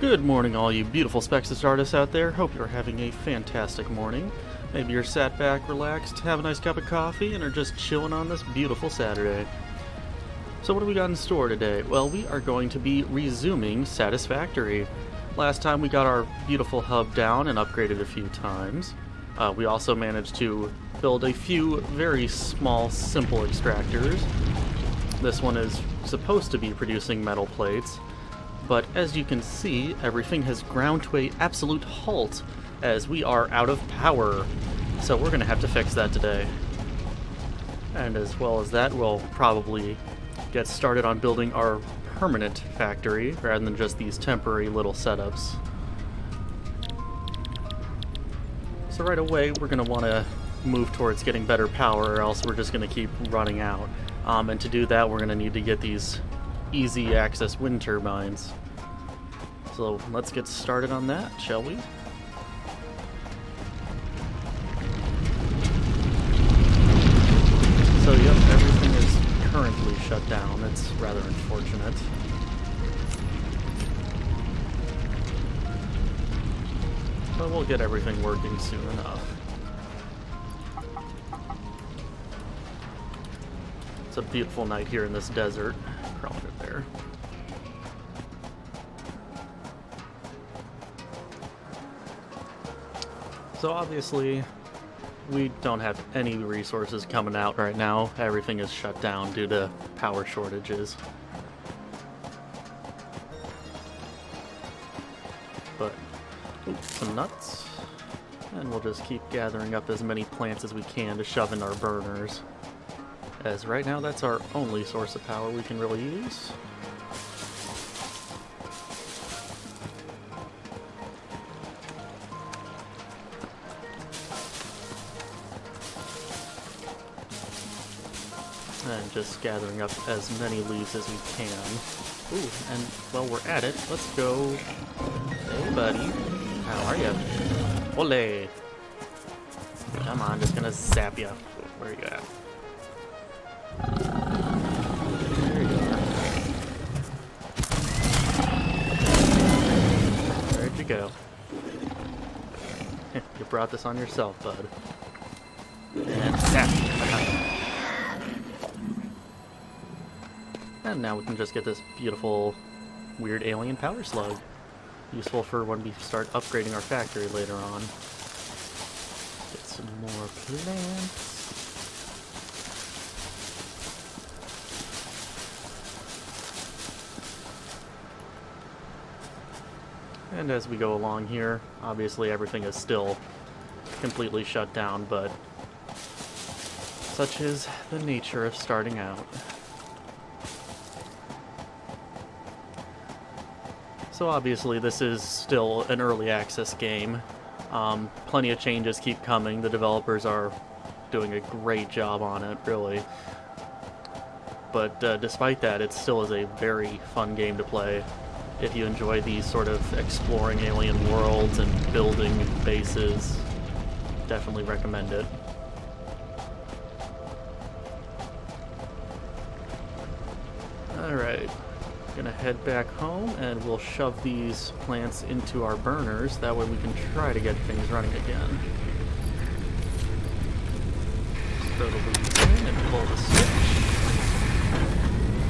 Good morning, all you beautiful Spexus artists out there. Hope you're having a fantastic morning. Maybe you're sat back, relaxed, have a nice cup of coffee, and are just chilling on this beautiful Saturday. So what do we got in store today? Well, we are going to be resuming Satisfactory. Last time we got our beautiful hub down and upgraded a few times. We also managed to build a few very small, simple extractors. This one is supposed to be producing metal plates. But as you can see, everything has ground to an absolute halt as we are out of power. So we're going to have to fix that today. And as well as that, we'll probably get started on building our permanent factory rather than just these temporary little setups. So right away, we're going to want to move towards getting better power, or else we're just going to keep running out. And to do that, we're going to need to get these easy access wind turbines. So let's get started on that, shall we? So yep, everything is currently shut down. It's rather unfortunate. But we'll get everything working soon enough. It's a beautiful night here in this desert. Crawling it there. So obviously, we don't have any resources coming out right now. Everything is shut down due to power shortages. But, some nuts. And we'll just keep gathering up as many plants as we can to shove in our burners. As right now, that's our only source of power we can really use. And just gathering up as many leaves as we can. Ooh, and while we're at it, let's go. Hey, buddy. How are you? Ole! Come on, just gonna zap you. Where are you at? There you are. Where'd you go? You brought this on yourself, bud. And zap! And now we can just get this beautiful, weird alien power slug. Useful for when we start upgrading our factory later on. Get some more plants. And as we go along here, obviously everything is still completely shut down, but such is the nature of starting out. So obviously this is still an early access game. Plenty of changes keep coming. The developers are doing a great job on it, really. But despite that, it still is a very fun game to play. If you enjoy these sort of exploring alien worlds and building bases, definitely recommend it. Alright, gonna head back home and we'll shove these plants into our burners, that way we can try to get things running again. Throw the leaves in and pull the switch,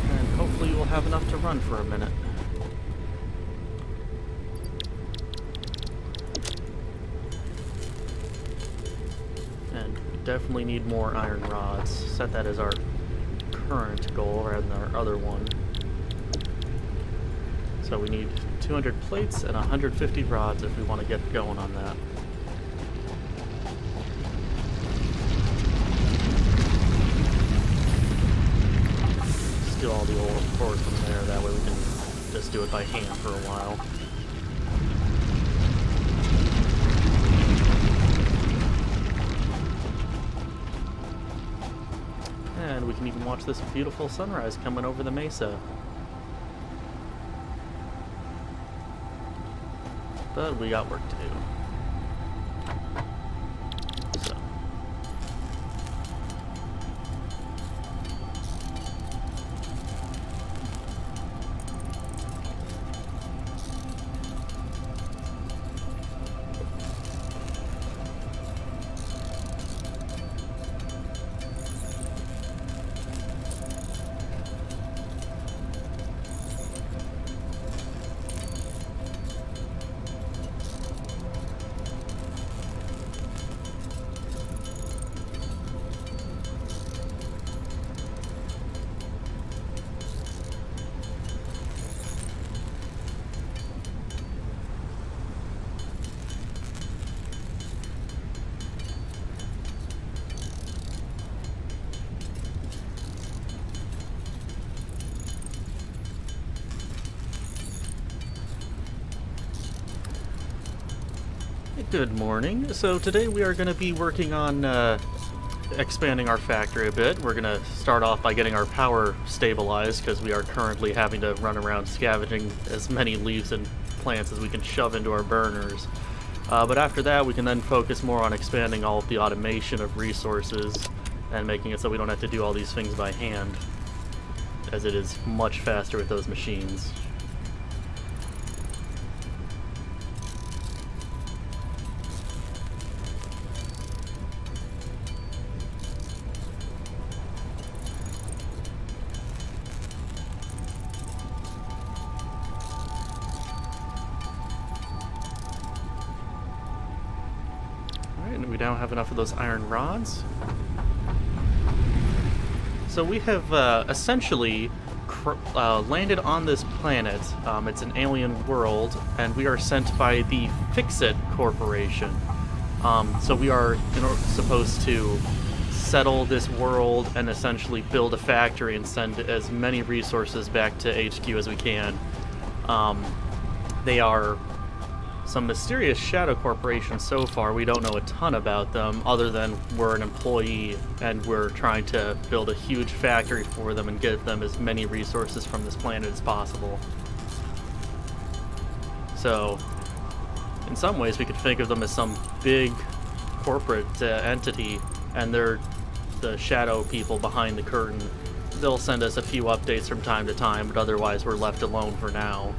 and hopefully we'll have enough to run for a minute. Definitely need more iron rods. Set that as our current goal rather than our other one. So we need 200 plates and 150 rods if we want to get going on that. Steal all the old ores from there, that way we can just do it by hand for a while. And we can even watch this beautiful sunrise coming over the mesa. But we got work to do. So. Good morning. So today we are going to be working on expanding our factory a bit. We're going to start off by getting our power stabilized because we are currently having to run around scavenging as many leaves and plants as we can shove into our burners. But after that we can then focus more on expanding all of the automation of resources and making it so we don't have to do all these things by hand, as it is much faster with those machines. And we now have enough of those iron rods. So we have essentially landed on this planet. It's an alien world, and we are sent by the Fix-It Corporation. So we are supposed to settle this world and essentially build a factory and send as many resources back to HQ as we can. They are some mysterious shadow corporation so far. We don't know a ton about them other than we're an employee and we're trying to build a huge factory for them and give them as many resources from this planet as possible. So in some ways we could think of them as some big corporate entity, and they're the shadow people behind the curtain. They'll send us a few updates from time to time, but otherwise we're left alone for now.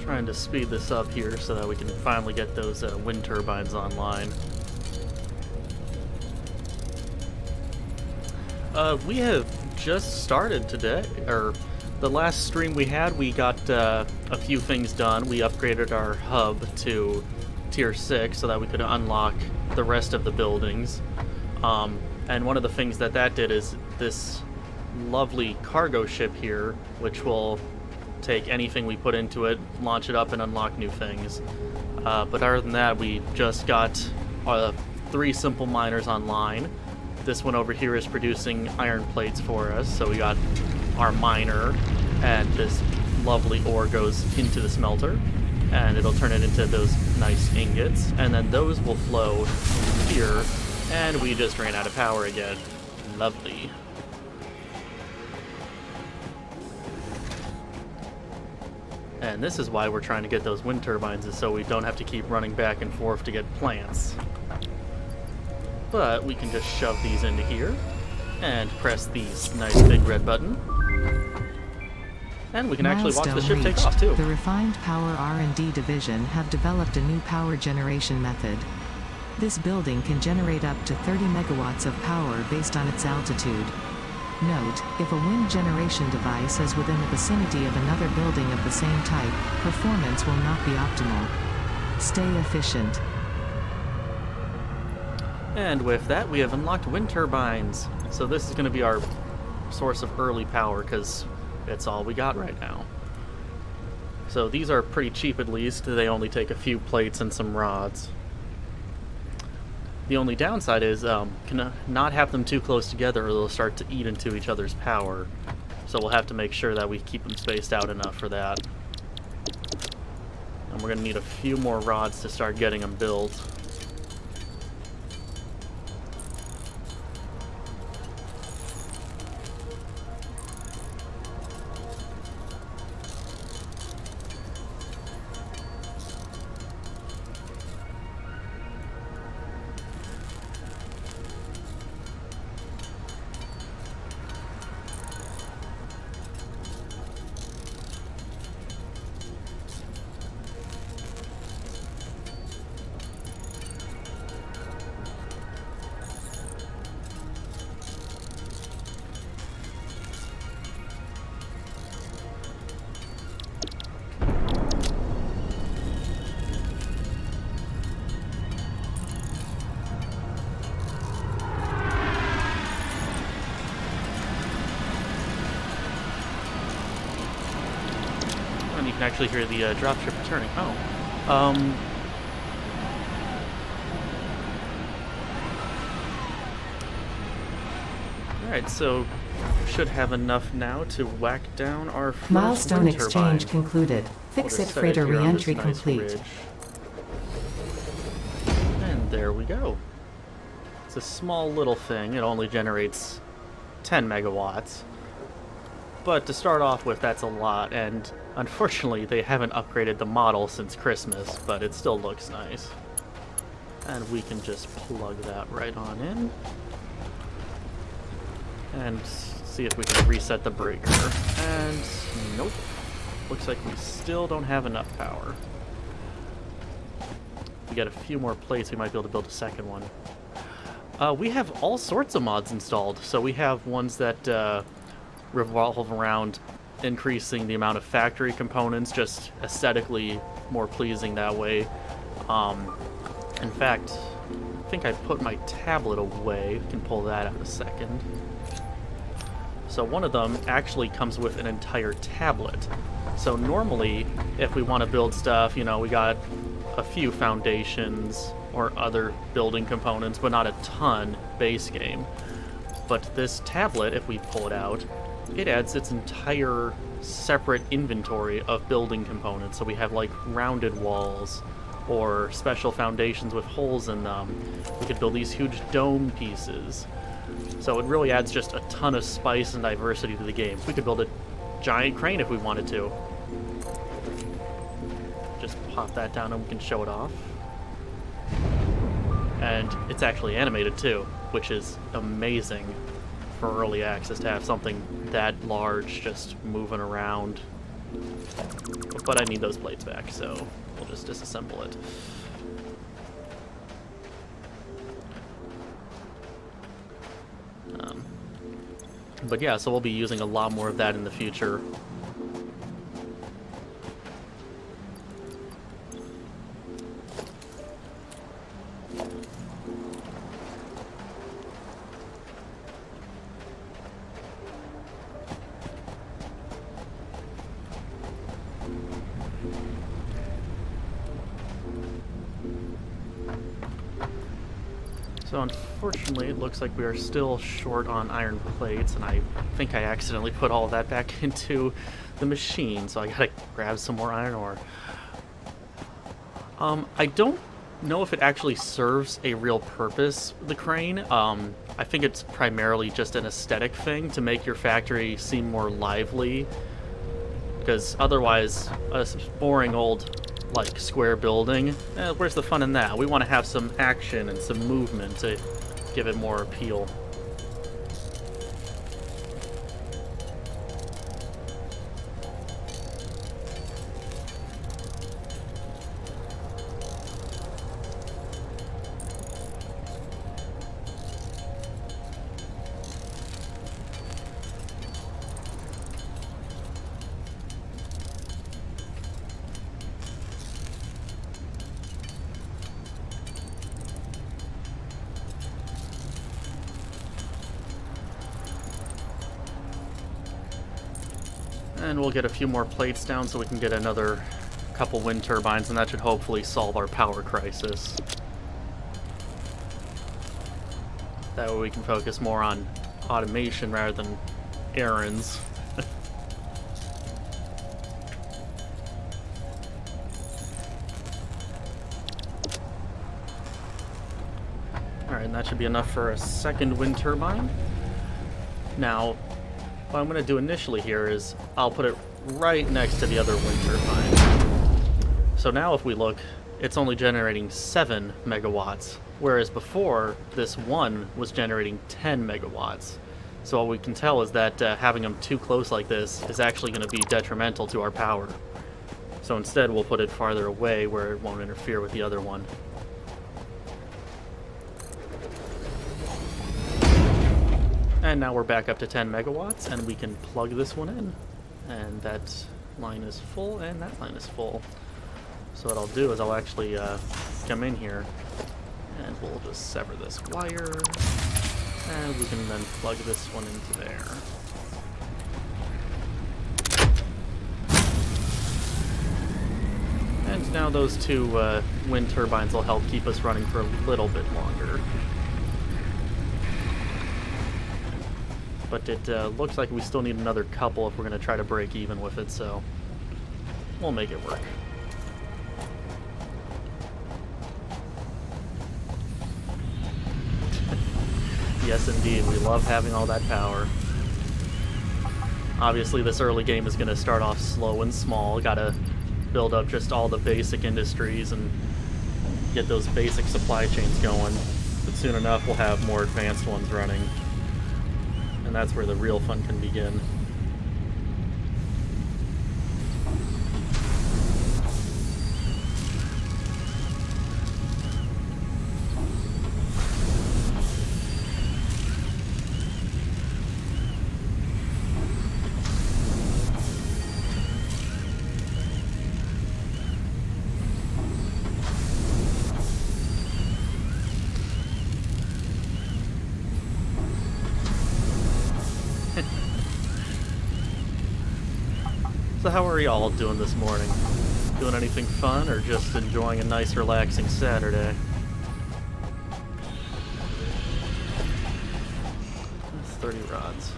Trying to speed this up here so that we can finally get those wind turbines online. We have just started today, or the last stream we had, we got a few things done. We upgraded our hub to tier 6 so that we could unlock the rest of the buildings. And one of the things that did is this lovely cargo ship here, which will take anything we put into it, launch it up, and unlock new things. But other than that, we just got 3 simple miners online. This one over here is producing iron plates for us, so we got our miner, and this lovely ore goes into the smelter, and it'll turn it into those nice ingots, and then those will flow here, and we just ran out of power again. Lovely. And this is why we're trying to get those wind turbines, is so we don't have to keep running back and forth to get plants. But we can just shove these into here and press the nice big red button. And we can actually watch the ship take off too. The Refined Power R&D division have developed a new power generation method. This building can generate up to 30 megawatts of power based on its altitude. Note, if a wind generation device is within the vicinity of another building of the same type, performance will not be optimal. Stay efficient. And with that, we have unlocked wind turbines. So this is going to be our source of early power, because it's all we got right now. So these are pretty cheap, at least. They only take a few plates and some rods. The only downside is not have them too close together or they'll start to eat into each other's power. So we'll have to make sure that we keep them spaced out enough for that. And we're going to need a few more rods to start getting them built. actually hear the dropship returning. Oh. Alright, so should have enough now to whack down our first Milestone wind exchange turbine. concluded. We'll Fix just it set freighter here on this re-entry nice complete. ridge. And there we go. It's a small little thing. It only generates 10 megawatts. But to start off with, that's a lot, and unfortunately they haven't upgraded the model since Christmas, but it still looks nice. And we can just plug that right on in. And see if we can reset the breaker. And nope. Looks like we still don't have enough power. We got a few more plates, we might be able to build a second one. We have all sorts of mods installed. So we have ones that revolve around increasing the amount of factory components, just aesthetically more pleasing that way. In fact, I think I put my tablet away. We can pull that out in a second. So one of them actually comes with an entire tablet. So normally, if we want to build stuff, you know, we got a few foundations or other building components, but not a ton base game. But this tablet, if we pull it out, it adds its entire separate inventory of building components. So we have like rounded walls or special foundations with holes in them. We could build these huge dome pieces. So it really adds just a ton of spice and diversity to the game. We could build a giant crane if we wanted to. Just pop that down and we can show it off. And it's actually animated too, which is amazing for early access to have something that large just moving around. But I need those plates back, so we'll just disassemble it. But yeah, so we'll be using a lot more of that in the future. So unfortunately, it looks like we are still short on iron plates, and I think I accidentally put all of that back into the machine, so I gotta grab some more iron ore. I don't know if it actually serves a real purpose, the crane. I think it's primarily just an aesthetic thing to make your factory seem more lively, because otherwise, a boring old like square building, where's the fun in that? We want to have some action and some movement to give it more appeal. And we'll get a few more plates down so we can get another couple wind turbines, and that should hopefully solve our power crisis. That way we can focus more on automation rather than errands. Alright, and that should be enough for a second wind turbine. Now, what I'm going to do initially here is I'll put it right next to the other wind turbine. So now if we look, it's only generating 7 megawatts, whereas before this one was generating 10 megawatts. So what we can tell is that having them too close like this is actually going to be detrimental to our power. So instead we'll put it farther away where it won't interfere with the other one. And now we're back up to 10 megawatts, and we can plug this one in. And that line is full, and that line is full. So what I'll do is I'll actually come in here, and we'll just sever this wire, and we can then plug this one into there. now those two wind turbines will help keep us running for a little bit longer. But it looks like we still need another couple if we're going to try to break even with it, so we'll make it work. Yes, indeed, we love having all that power. Obviously, this early game is going to start off slow and small. Gotta build up just all the basic industries and get those basic supply chains going. But soon enough, we'll have more advanced ones running. And that's where the real fun can begin. So how are y'all doing this morning? Doing anything fun or just enjoying a nice relaxing Saturday? That's 30 rods.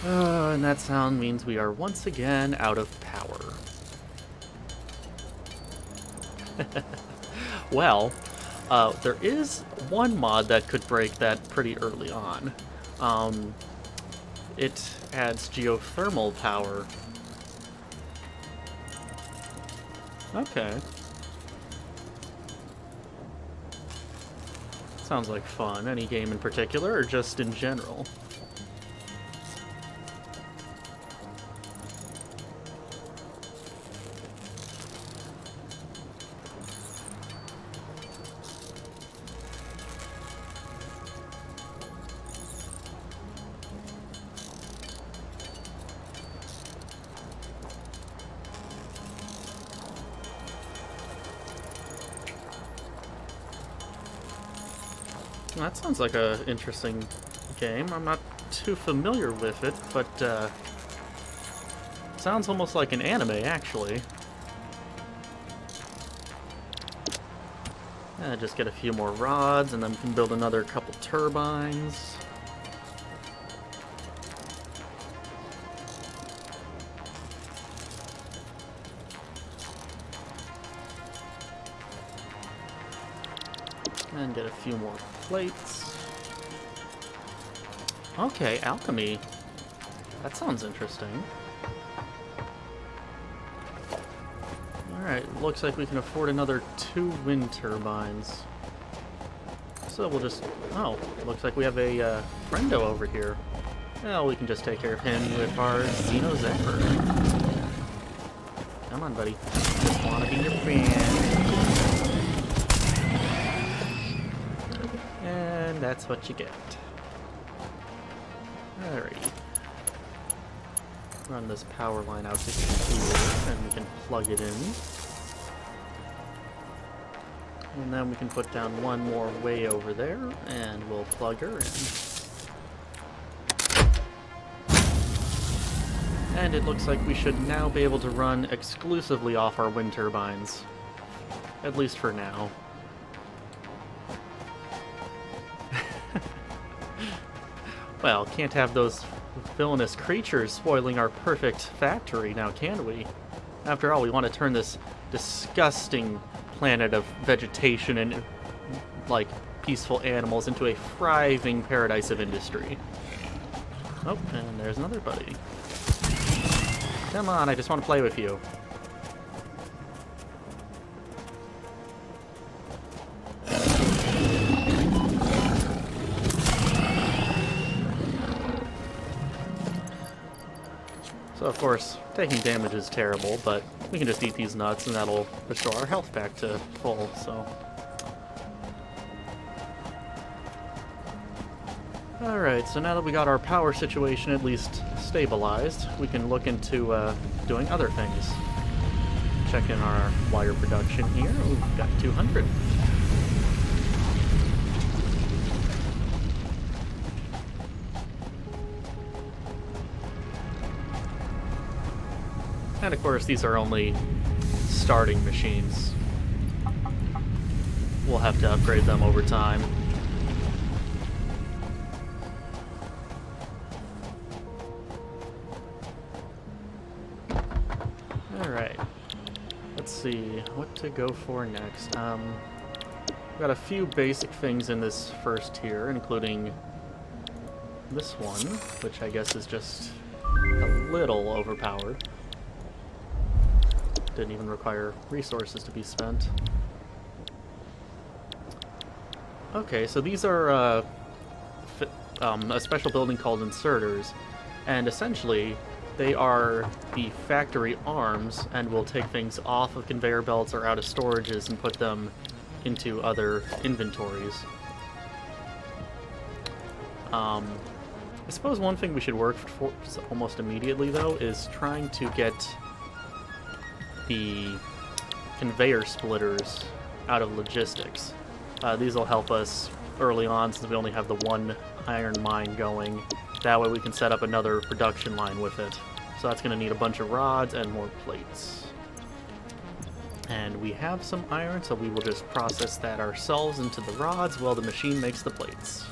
And that sound means we are once again out of power. Well, there is one mod that could break that pretty early on. It adds geothermal power. Okay. Sounds like fun. Any game in particular, or just in general? That sounds like a interesting game. I'm not too familiar with it, but sounds almost like an anime, actually. Just get a few more rods, and then we can build another couple turbines. And get a few more plates. Okay, alchemy. That sounds interesting. Alright, looks like we can afford another 2 wind turbines. So we'll just... Oh, looks like we have a friendo over here. Well, we can just take care of him with our Xeno Zephyr. Come on, buddy. Just wanna be your friend. And that's what you get. Alrighty. Run this power line out to here, and we can plug it in. And then we can put down one more way over there, and we'll plug her in. And it looks like we should now be able to run exclusively off our wind turbines. At least for now. Well, can't have those villainous creatures spoiling our perfect factory now, can we? After all, we want to turn this disgusting planet of vegetation and, like, peaceful animals into a thriving paradise of industry. Oh, and there's another buddy. Come on, I just want to play with you. So, of course, taking damage is terrible, but we can just eat these nuts and that'll restore our health back to full, so... Alright, so now that we got our power situation at least stabilized, we can look into doing other things. Check in our wire production here. Ooh, we've got 200. And of course, these are only starting machines. We'll have to upgrade them over time. Alright. Let's see what to go for next. Got a few basic things in this first tier, including this one, which I guess is just a little overpowered. Didn't even require resources to be spent. Okay, so these are a special building called inserters, and essentially they are the factory arms and will take things off of conveyor belts or out of storages and put them into other inventories. I suppose one thing we should work for almost immediately, though, is trying to get the conveyor splitters out of logistics. These will help us early on since we only have the one iron mine going. That way we can set up another production line with it. So that's going to need a bunch of rods and more plates. And we have some iron, so we will just process that ourselves into the rods while the machine makes the plates.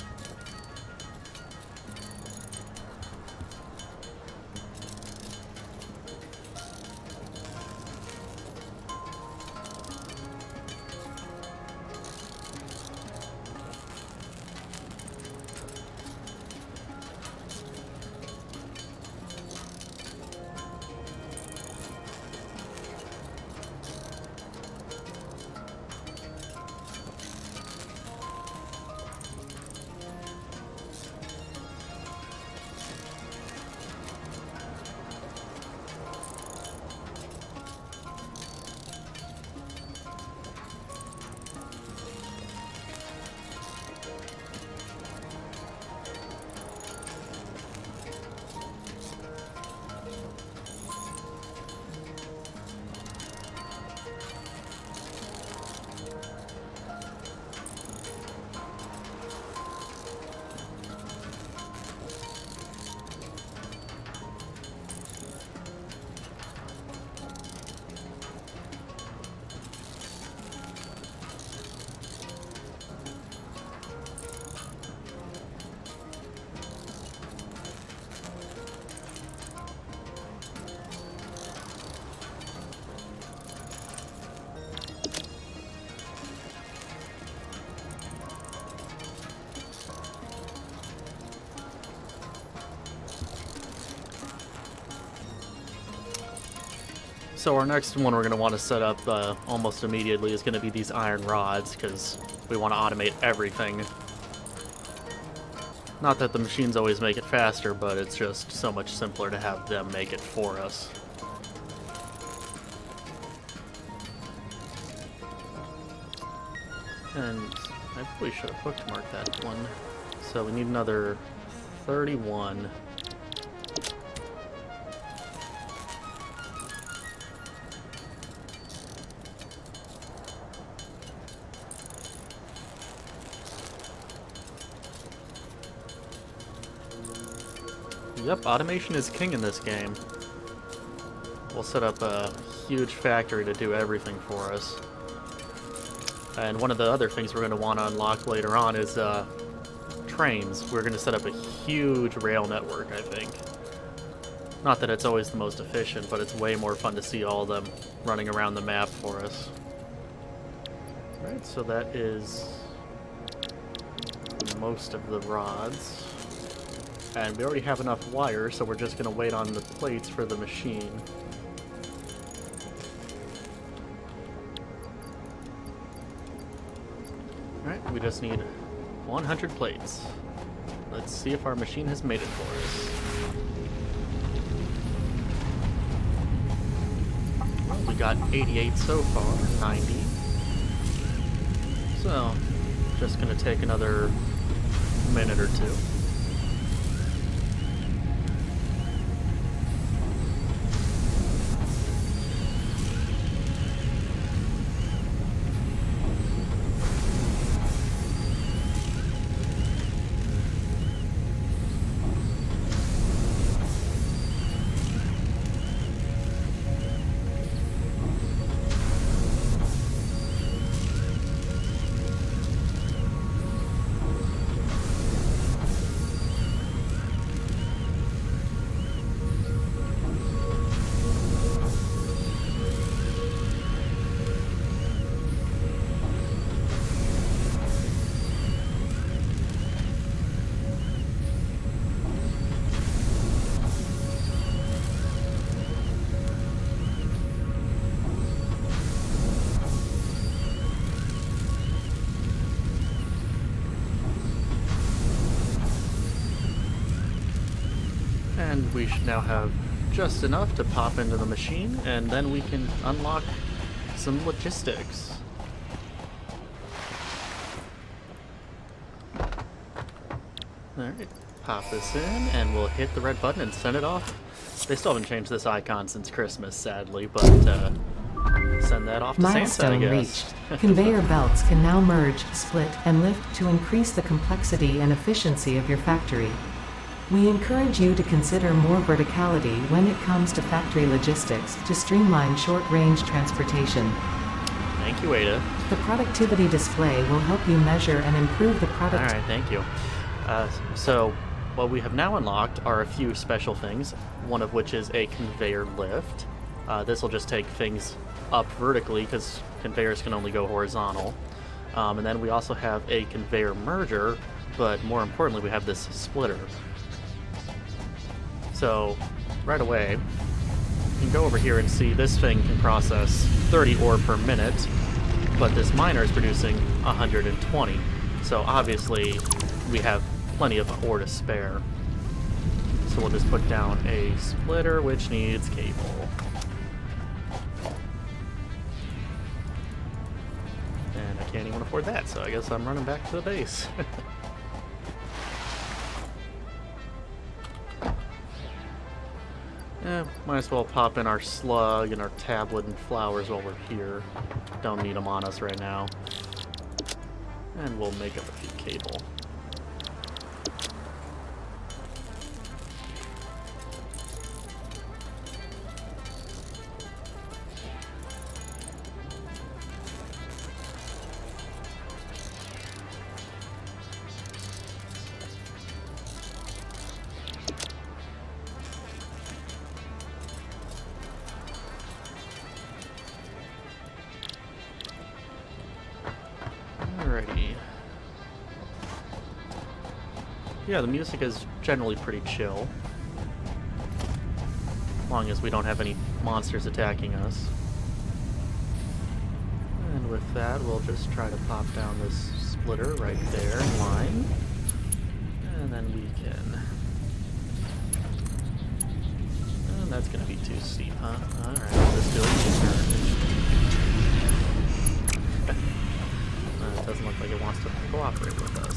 So our next one we're going to want to set up almost immediately is going to be these iron rods, because we want to automate everything. Not that the machines always make it faster, but it's just so much simpler to have them make it for us. And I probably should have bookmarked that one. So we need another 31. Yep, automation is king in this game. We'll set up a huge factory to do everything for us. And one of the other things we're going to want to unlock later on is trains. We're going to set up a huge rail network, I think. Not that it's always the most efficient, but it's way more fun to see all of them running around the map for us. Alright, so that is most of the rods. And we already have enough wire, so we're just going to wait on the plates for the machine. Alright, we just need 100 plates. Let's see if our machine has made it for us. Well, we got 88 so far, 90. So, just going to take another minute or two. And we should now have just enough to pop into the machine, and then we can unlock some logistics. Alright, pop this in, and we'll hit the red button and send it off. They still haven't changed this icon since Christmas, sadly, but send that off to Santa, I Milestone guess. reached. Conveyor belts can now merge, split, and lift to increase the complexity and efficiency of your factory. We encourage you to consider more verticality when it comes to factory logistics to streamline short-range transportation. Thank you, Ada. The productivity display will help you measure and improve the product. Alright, thank you. So, what we have now unlocked are a few special things, one of which is a conveyor lift. This will just take things up vertically because conveyors can only go horizontal. And then we also have a conveyor merger, but more importantly we have this splitter. So right away you can go over here and see this thing can process 30 ore per minute, but this miner is producing 120. So obviously we have plenty of ore to spare. So we'll just put down a splitter which needs cable. And I can't even afford that, so I guess I'm running back to the base. Might as well pop in our slug and our tablet and flowers while we're here. Don't need them on us right now. And we'll make up a few cable. Alrighty. Yeah, the music is generally pretty chill. As long as we don't have any monsters attacking us. And with that, we'll just try to pop down this splitter right there in line. And then we can... And that's gonna be too steep, huh? Alright, we'll just do it. It doesn't look like it wants to cooperate with us.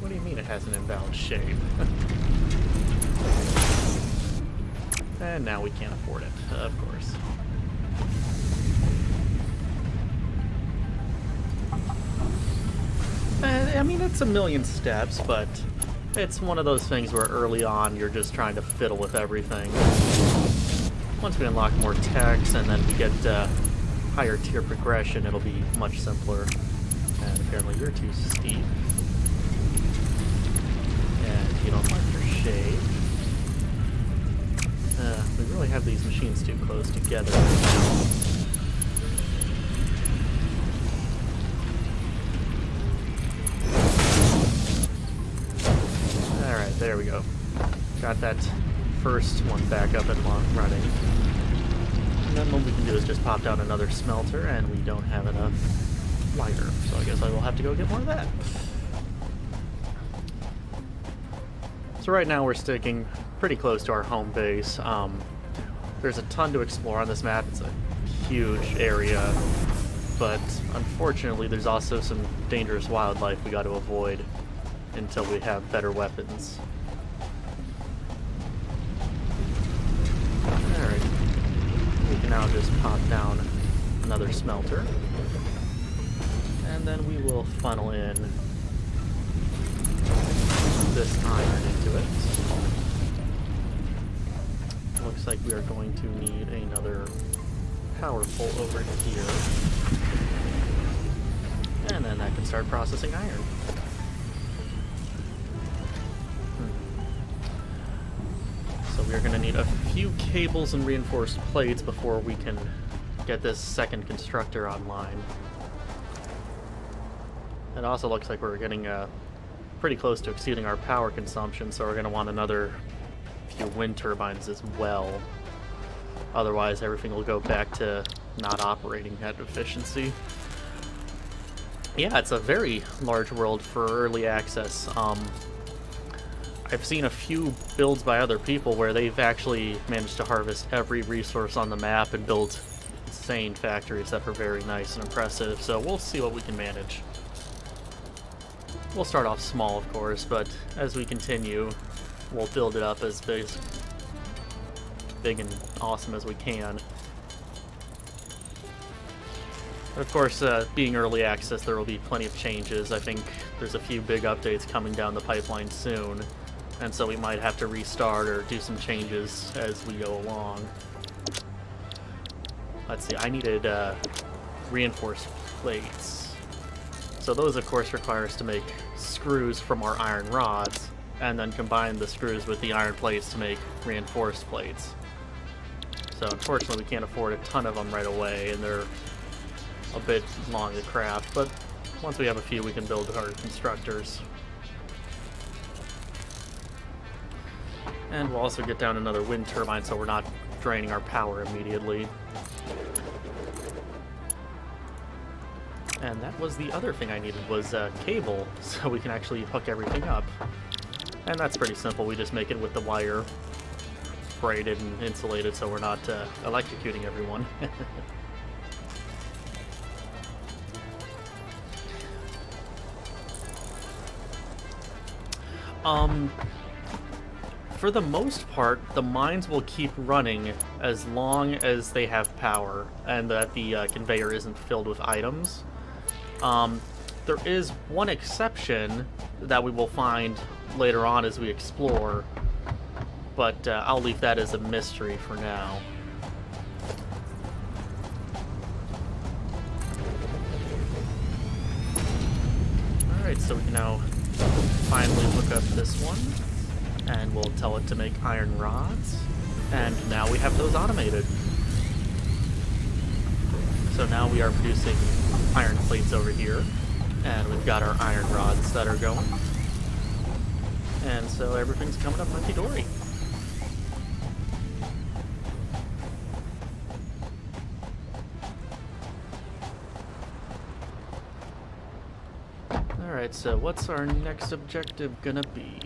What do you mean it has an invalid shape? And now we can't afford it, of course. I mean, it's a million steps, but it's one of those things where early on you're just trying to fiddle with everything. Once we unlock more techs and then we get higher tier progression, it'll be much simpler. And apparently you're too steep. And you don't like your shape. We really have these machines too close together right now. There we go. Got that first one back up and running. And then what we can do is just pop down another smelter, and we don't have enough lighter. So I guess I will have to go get more of that. So right now we're sticking pretty close to our home base. There's a ton to explore on this map. It's a huge area. But unfortunately there's also some dangerous wildlife we got to avoid until we have better weapons. Alright. We can now just pop down another smelter. And then we will funnel in this iron into it. Looks like we are going to need another power pole over here. And then that can start processing iron. So we're going to need a few cables and reinforced plates before we can get this second constructor online. It also looks like we're getting pretty close to exceeding our power consumption, so we're going to want another few wind turbines as well. Otherwise, everything will go back to not operating at efficiency. Yeah, it's a very large world for early access. I've seen a few builds by other people where they've actually managed to harvest every resource on the map and build insane factories that are very nice and impressive, so we'll see what we can manage. We'll start off small, of course, but as we continue, we'll build it up as big and awesome as we can. Of course, being early access, there will be plenty of changes. I think there's a few big updates coming down the pipeline soon, and so we might have to restart or do some changes as we go along. Let's see, I needed reinforced plates. So those, of course, require us to make screws from our iron rods, and then combine the screws with the iron plates to make reinforced plates. So unfortunately, we can't afford a ton of them right away, and they're a bit long to craft, but once we have a few, we can build our constructors. And we'll also get down another wind turbine so we're not draining our power immediately. And that was the other thing I needed, was cable, so we can actually hook everything up. And that's pretty simple, we just make it with the wire braided and insulated so we're not electrocuting everyone. For the most part, the mines will keep running as long as they have power and that the conveyor isn't filled with items. There is one exception that we will find later on as we explore, but I'll leave that as a mystery for now. Alright, so we can now finally hook up this one, and we'll tell it to make iron rods, and now we have those automated. So now we are producing iron plates over here, and we've got our iron rods that are going, and so everything's coming up hunky-dory. Alright, so what's our next objective gonna be?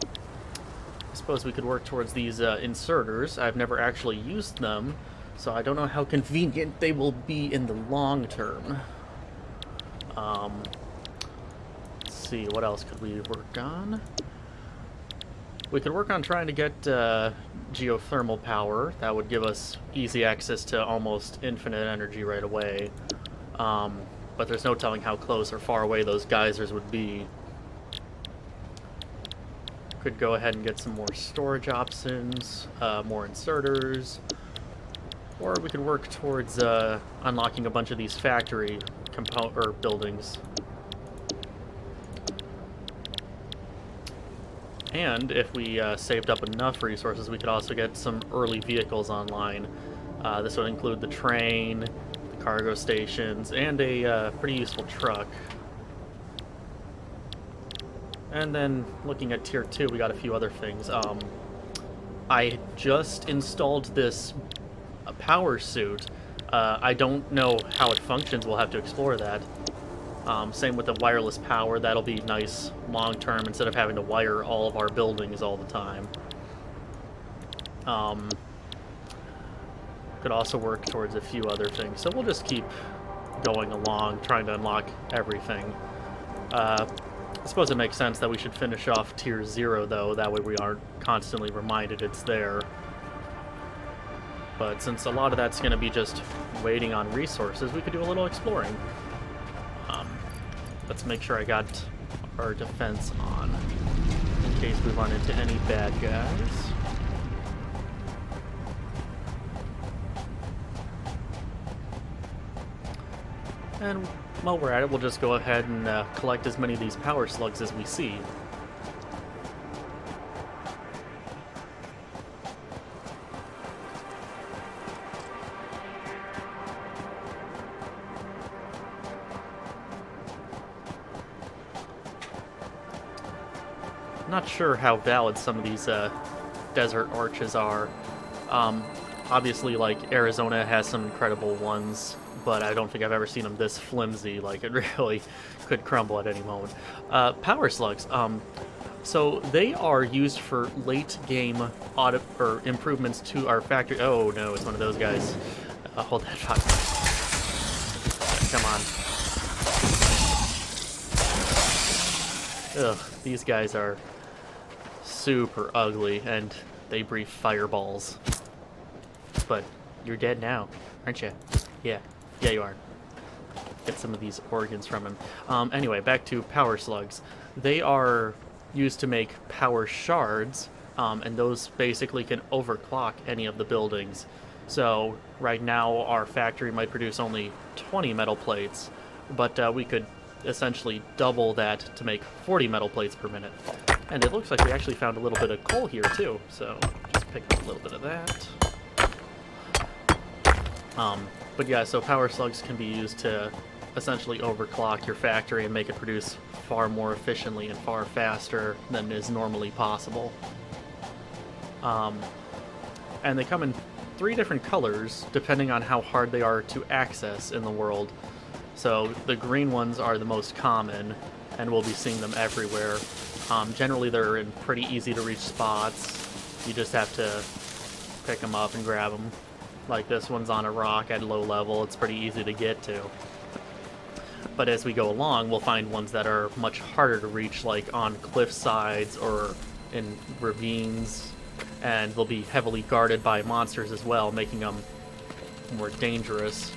I suppose we could work towards these inserters. I've never actually used them, so I don't know how convenient they will be in the long term. Let's see, what else could we work on? We could work on trying to get geothermal power. That would give us easy access to almost infinite energy right away. But there's no telling how close or far away those geysers would be. Could go ahead and get some more storage options, more inserters, or we could work towards unlocking a bunch of these factory buildings. And if we saved up enough resources, we could also get some early vehicles online. This would include the train, cargo stations, and a pretty useful truck. And then looking at tier 2, we got a few other things. I just installed this power suit. I don't know how it functions, we'll have to explore that. Same with the wireless power, that'll be nice long term instead of having to wire all of our buildings all the time. Could also work towards a few other things, so we'll just keep going along, trying to unlock everything. I suppose it makes sense that we should finish off tier 0 though, that way we aren't constantly reminded it's there. But since a lot of that's going to be just waiting on resources, we could do a little exploring. Let's make sure I got our defense on, in case we run into any bad guys. And while we're at it, we'll just go ahead and collect as many of these power slugs as we see. not sure how valid some of these desert arches are. Obviously, like, Arizona has some incredible ones, but I don't think I've ever seen them this flimsy. Like, it really could crumble at any moment. Power slugs. So they are used for late game audit or improvements to our factory. Oh no, it's one of those guys. Hold that thought. Come on. Ugh, these guys are super ugly, and they breathe fireballs. But you're dead now, aren't you? Yeah, you are. Get some of these organs from him. Anyway, back to power slugs. They are used to make power shards, and those basically can overclock any of the buildings. So right now our factory might produce only 20 metal plates, but we could essentially double that to make 40 metal plates per minute. And it looks like we actually found a little bit of coal here too, so just pick up a little bit of that. But yeah, so power slugs can be used to essentially overclock your factory and make it produce far more efficiently and far faster than is normally possible. And they come in 3 different colors depending on how hard they are to access in the world. So the green ones are the most common, and we'll be seeing them everywhere. Generally they're in pretty easy to reach spots. You just have to pick them up and grab them. Like this one's on a rock at low level, it's pretty easy to get to. But as we go along, we'll find ones that are much harder to reach, like on cliff sides or in ravines, and they'll be heavily guarded by monsters as well, making them more dangerous.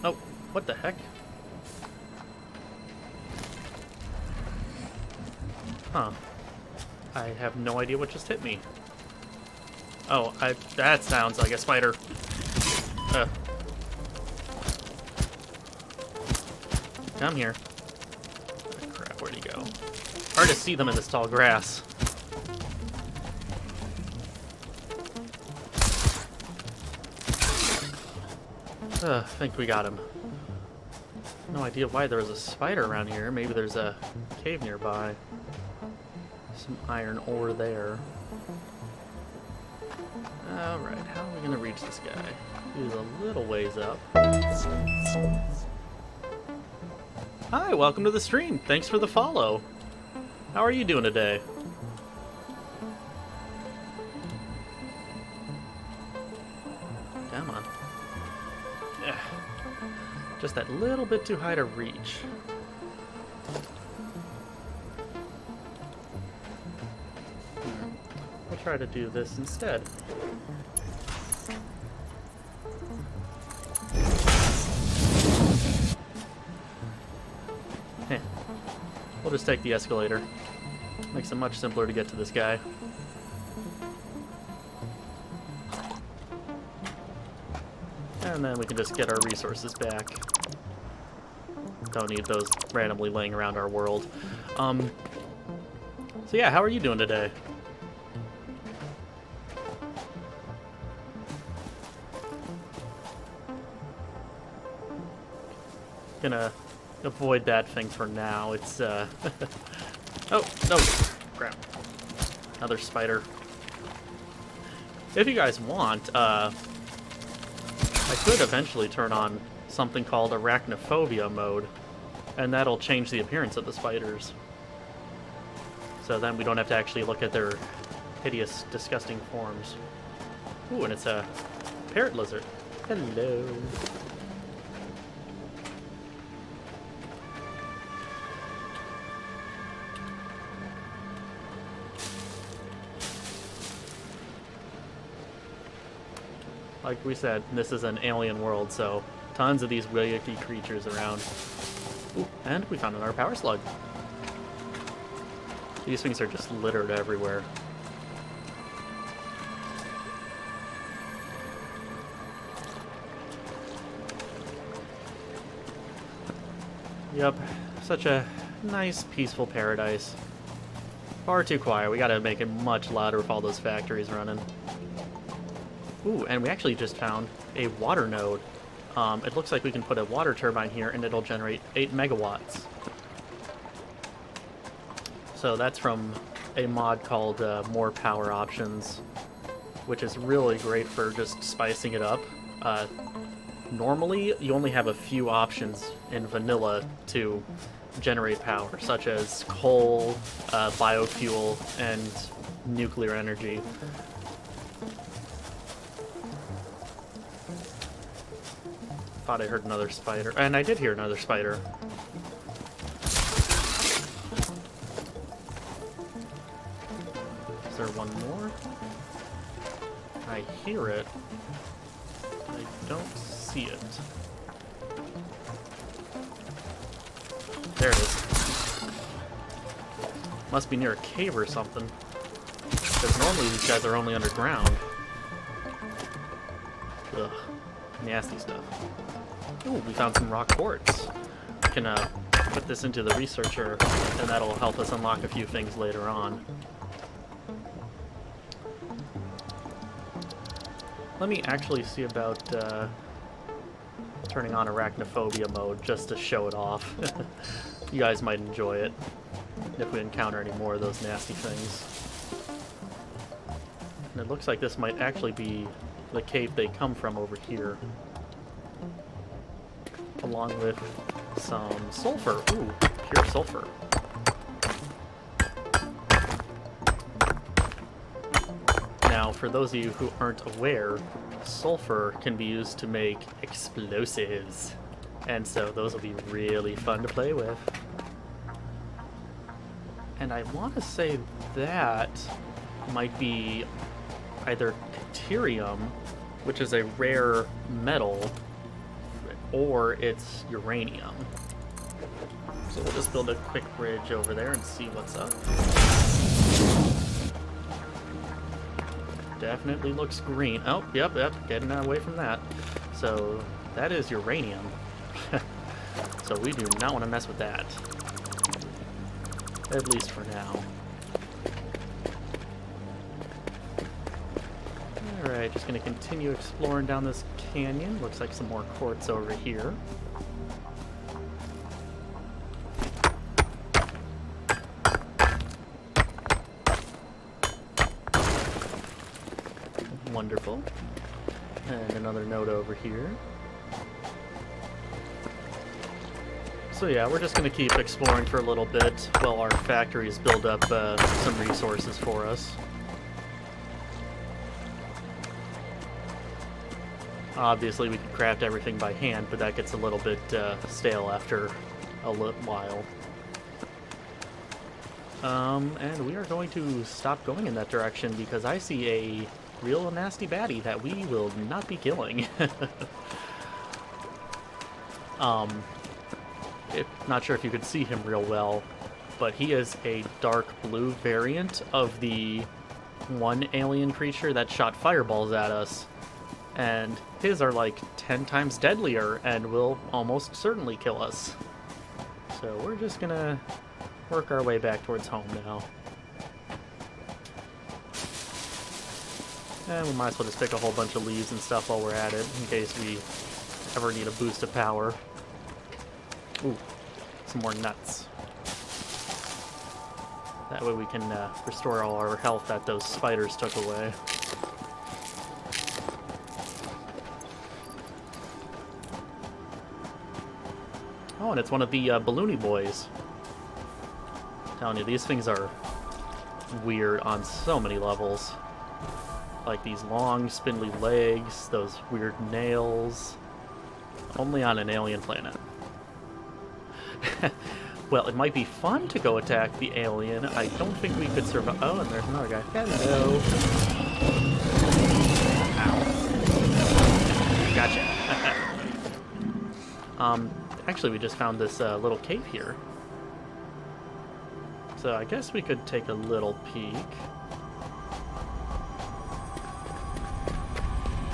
Oh, what the heck? Huh. I have no idea what just hit me. Oh, that sounds like a spider. Come here. Oh, crap, where'd he go? Hard to see them in this tall grass. I think we got him. No idea why there was a spider around here. Maybe there's a cave nearby. Some iron ore there. Alright, how are we gonna reach this guy? He's a little ways up. Hi, welcome to the stream. Thanks for the follow. How are you doing today? Come on. Yeah. Just that little bit too high to reach. We'll try to do this instead. We'll just take the escalator. Makes it much simpler to get to this guy. And then we can just get our resources back. Don't need those randomly laying around our world. So yeah, how are you doing today? Gonna avoid that thing for now. It's oh no, crap, another spider. If you guys want, I could eventually turn on something called arachnophobia mode, and that'll change the appearance of the spiders, so then we don't have to actually look at their hideous, disgusting forms. Ooh, and it's a parrot lizard. Hello. Like we said, this is an alien world, so tons of these willy-icky creatures around. Ooh, and we found another power slug. These things are just littered everywhere. Yep, such a nice, peaceful paradise. Far too quiet. We gotta make it much louder with all those factories running. Ooh, and we actually just found a water node. It looks like we can put a water turbine here and it'll generate 8 megawatts. So that's from a mod called More Power Options, which is really great for just spicing it up. Normally, you only have a few options in vanilla to generate power, such as coal, biofuel, and nuclear energy. Thought I heard another spider, and I did hear another spider. Is there one more? I hear it. I don't see it. There it is. Must be near a cave or something. Because normally these guys are only underground. Ugh. Nasty stuff. Ooh, we found some rock quartz. We can put this into the researcher, and that'll help us unlock a few things later on. Let me actually see about turning on arachnophobia mode just to show it off. You guys might enjoy it if we encounter any more of those nasty things. And it looks like this might actually be the cave they come from over here. Along with some sulfur. Ooh, pure sulfur. Now, for those of you who aren't aware, sulfur can be used to make explosives. And so those will be really fun to play with. And I want to say that might be either deuterium, which is a rare metal, or it's uranium. So we'll just build a quick bridge over there and see what's up. Definitely looks green. Oh, yep, getting away from that. So that is uranium. So we do not want to mess with that. At least for now. Alright, just going to continue exploring down this canyon. Looks like some more quartz over here. Wonderful. And another node over here. So yeah, we're just going to keep exploring for a little bit while our factories build up some resources for us. Obviously, we could craft everything by hand, but that gets a little bit stale after a little while. And we are going to stop going in that direction because I see a real nasty baddie that we will not be killing. Not sure if you could see him real well, but he is a dark blue variant of the one alien creature that shot fireballs at us. And his are like 10 times deadlier and will almost certainly kill us. So we're just gonna work our way back towards home now. And we might as well just pick a whole bunch of leaves and stuff while we're at it, in case we ever need a boost of power. Ooh, some more nuts. That way we can restore all our health that those spiders took away. Oh, and it's one of the balloony boys. I'm telling you, these things are weird on so many levels. Like these long, spindly legs, those weird nails. Only on an alien planet. Well, it might be fun to go attack the alien. I don't think we could survive. Oh, and there's another guy. Hello. Ow. Gotcha. Actually, we just found this little cave here. So I guess we could take a little peek.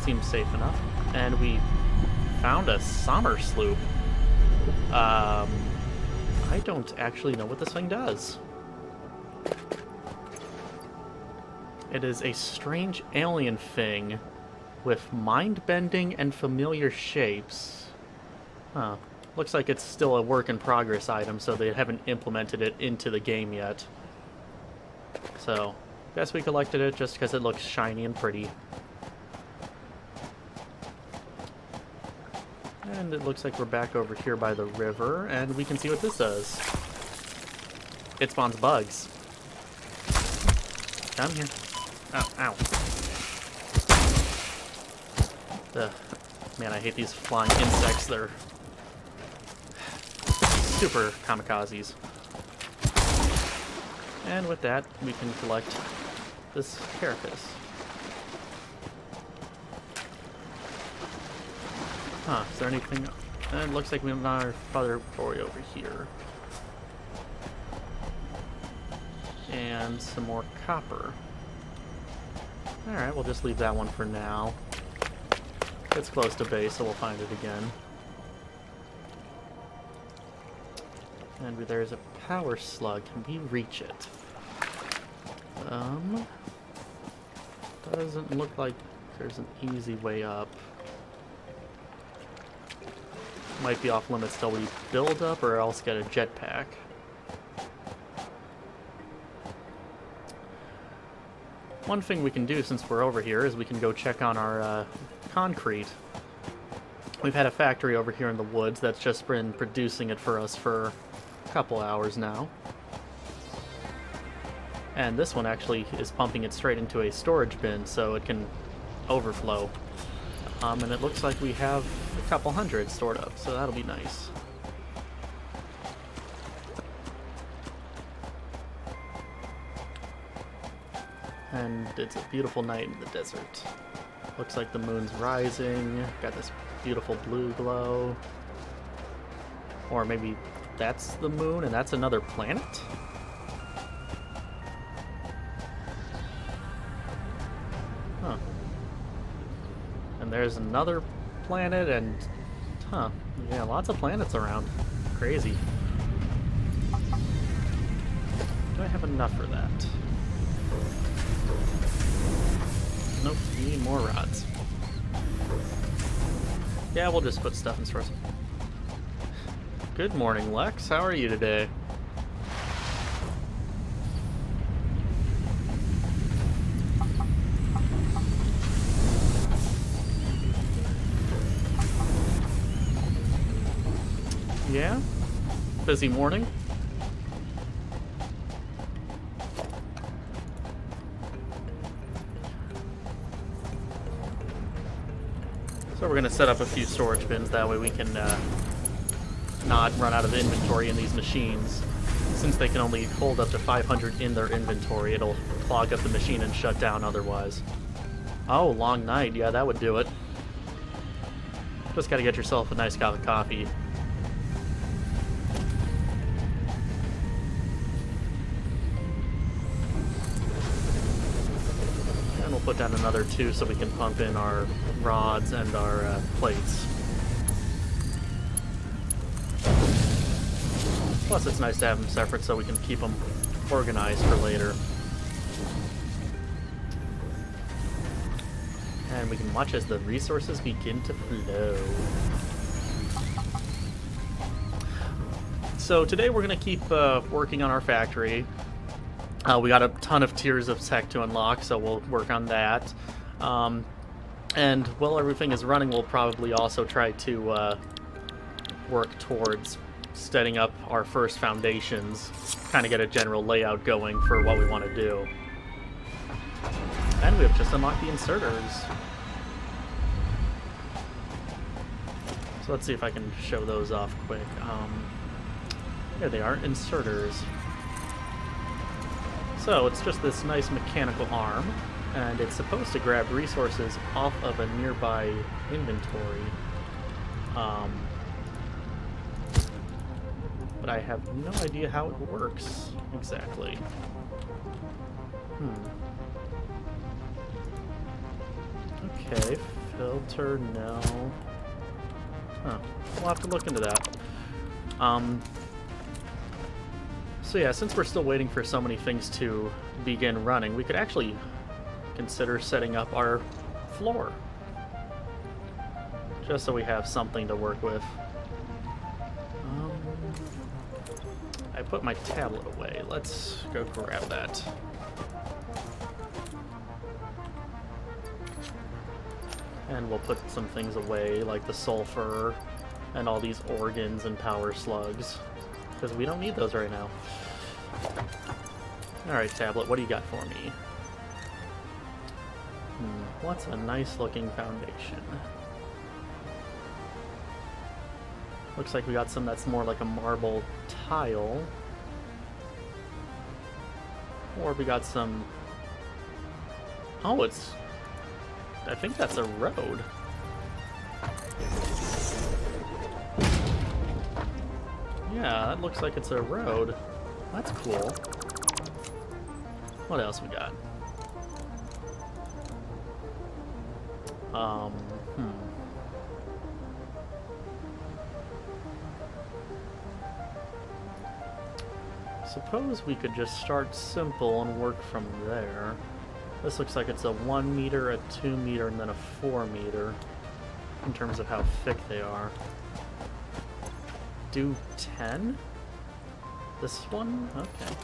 Seems safe enough. And we found a summer sloop. I don't actually know what this thing does. It is a strange alien thing with mind-bending and familiar shapes. Huh. Looks like it's still a work-in-progress item, so they haven't implemented it into the game yet. So, guess we collected it just because it looks shiny and pretty. And it looks like we're back over here by the river, and we can see what this does. It spawns bugs. Come here. Ow, ow. Ugh. Man, I hate these flying insects. They're super kamikazes. And with that, we can collect this carapace. Huh, is there anything? It looks like we have our father boy over here. And some more copper. Alright, we'll just leave that one for now. It's close to base, so we'll find it again. And there's a power slug. Can we reach it? Doesn't look like there's an easy way up. Might be off limits till we build up or else get a jetpack. One thing we can do since we're over here is we can go check on our concrete. We've had a factory over here in the woods that's just been producing it for us for a couple hours now. And this one actually is pumping it straight into a storage bin so it can overflow. And it looks like we have a couple hundred stored up, so that'll be nice. And it's a beautiful night in the desert. Looks like the moon's rising. Got this beautiful blue glow. Or maybe that's the moon and that's another planet? Huh. And there's another planet and... Huh. Yeah, lots of planets around. Crazy. Do I have enough for that? Nope, we need more rods. Yeah, we'll just put stuff in stores. Good morning, Lex. How are you today? Yeah? Busy morning? So we're going to set up a few storage bins, that way we can not run out of inventory in these machines. Since they can only hold up to 500 in their inventory, it'll clog up the machine and shut down otherwise. Oh, long night. Yeah, that would do it. Just got to get yourself a nice cup of coffee. And we'll put down another 2 so we can pump in our rods and our plates. Plus, it's nice to have them separate so we can keep them organized for later. And we can watch as the resources begin to flow. So today we're going to keep working on our factory. We got a ton of tiers of tech to unlock, so we'll work on that. And while everything is running, we'll probably also try to work towards setting up our first foundations, kind of get a general layout going for what we want to do. And we have just unlocked the inserters. So let's see if I can show those off quick. Here they are, inserters. So it's just this nice mechanical arm, and it's supposed to grab resources off of a nearby inventory. But I have no idea how it works exactly. Okay, filter, no. Huh, we'll have to look into that. So yeah, since we're still waiting for so many things to begin running, we could actually consider setting up our floor. Just so we have something to work with. I I put my tablet away. Let's go grab that. And we'll put some things away, like the sulfur and all these organs and power slugs, because we don't need those right now. Alright, tablet, what do you got for me? What's a nice looking foundation? Looks like we got some that's more like a marble tile. Or we got some... Oh, it's... I think that's a road. Yeah, that looks like it's a road. That's cool. What else we got? Suppose we could just start simple and work from there. This looks like it's a 1 meter, a 2 meter, and then a 4 meter in terms of how thick they are. Do 10? This one? Okay.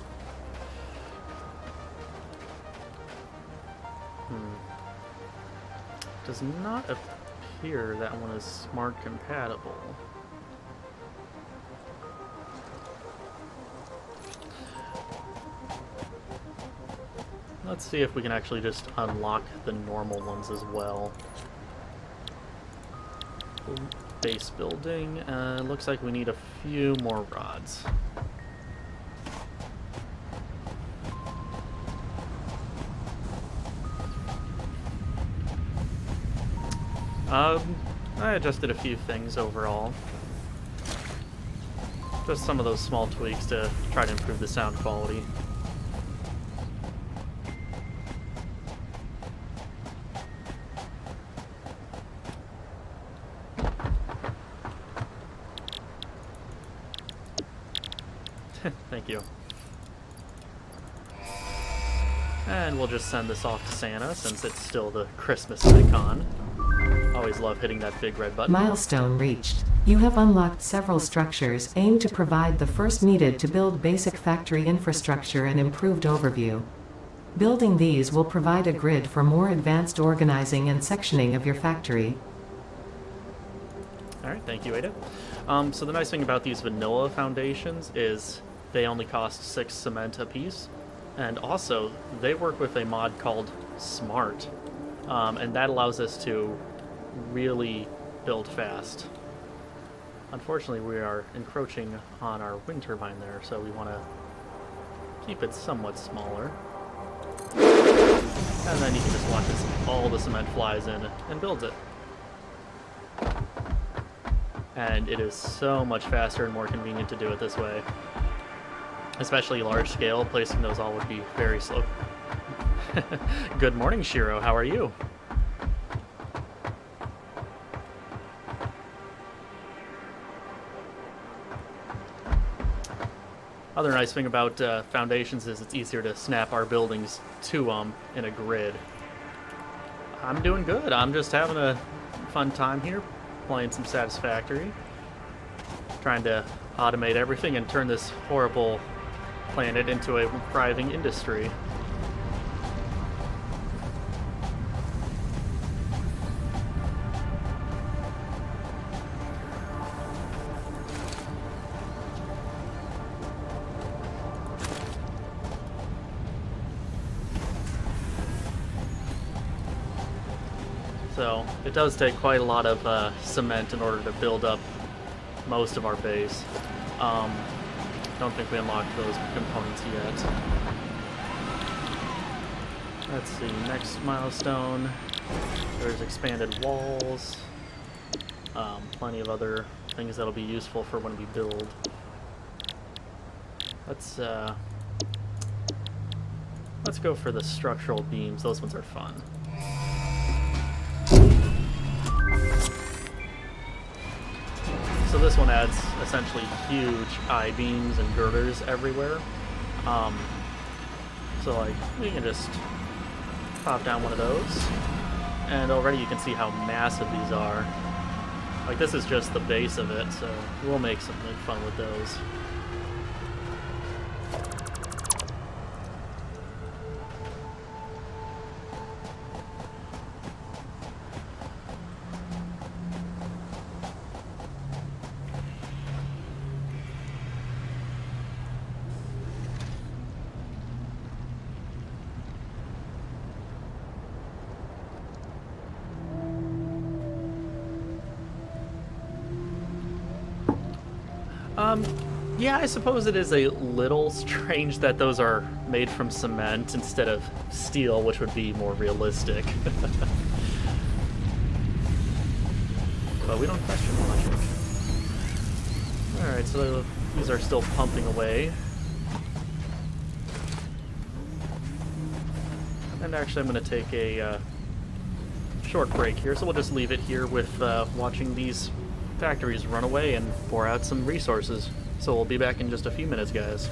Does not appear that one is smart compatible. Let's see if we can actually just unlock the normal ones as well. Base building. Looks like we need a few more rods. I adjusted a few things overall. Just some of those small tweaks to try to improve the sound quality. Thank you. And we'll just send this off to Santa since it's still the Christmas icon. Always love hitting that big red button. Milestone reached. You have unlocked several structures aimed to provide the first needed to build basic factory infrastructure and improved overview. Building these will provide a grid for more advanced organizing and sectioning of your factory. Alright, thank you, Ada. So the nice thing about these vanilla foundations is they only cost 6 cement apiece. And also, they work with a mod called Smart. And that allows us to really build fast. Unfortunately, we are encroaching on our wind turbine there, so we want to keep it somewhat smaller. And then you can just watch as all the cement flies in and builds it. And it is so much faster and more convenient to do it this way. Especially large scale, placing those all would be very slow. Good morning, Shiro. How are you? Other nice thing about foundations is it's easier to snap our buildings to them in a grid. I'm doing good. I'm just having a fun time here, playing some Satisfactory, trying to automate everything and turn this horrible planet into a thriving industry. So it does take quite a lot of cement in order to build up most of our base. Don't think we unlocked those components yet. Let's see, next milestone. There's expanded walls. Plenty of other things that'll be useful for when we build. Let's go for the structural beams. Those ones are fun. So this one adds essentially huge I-beams and girders everywhere. So like, we can just pop down one of those, and already you can see how massive these are. Like, this is just the base of it, so we'll make something fun with those. Yeah, I suppose it is a little strange that those are made from cement instead of steel, which would be more realistic. But we don't question logic. Alright, so these are still pumping away. And actually I'm going to take a short break here, so we'll just leave it here with watching these factories run away and pour out some resources. So we'll be back in just a few minutes, guys.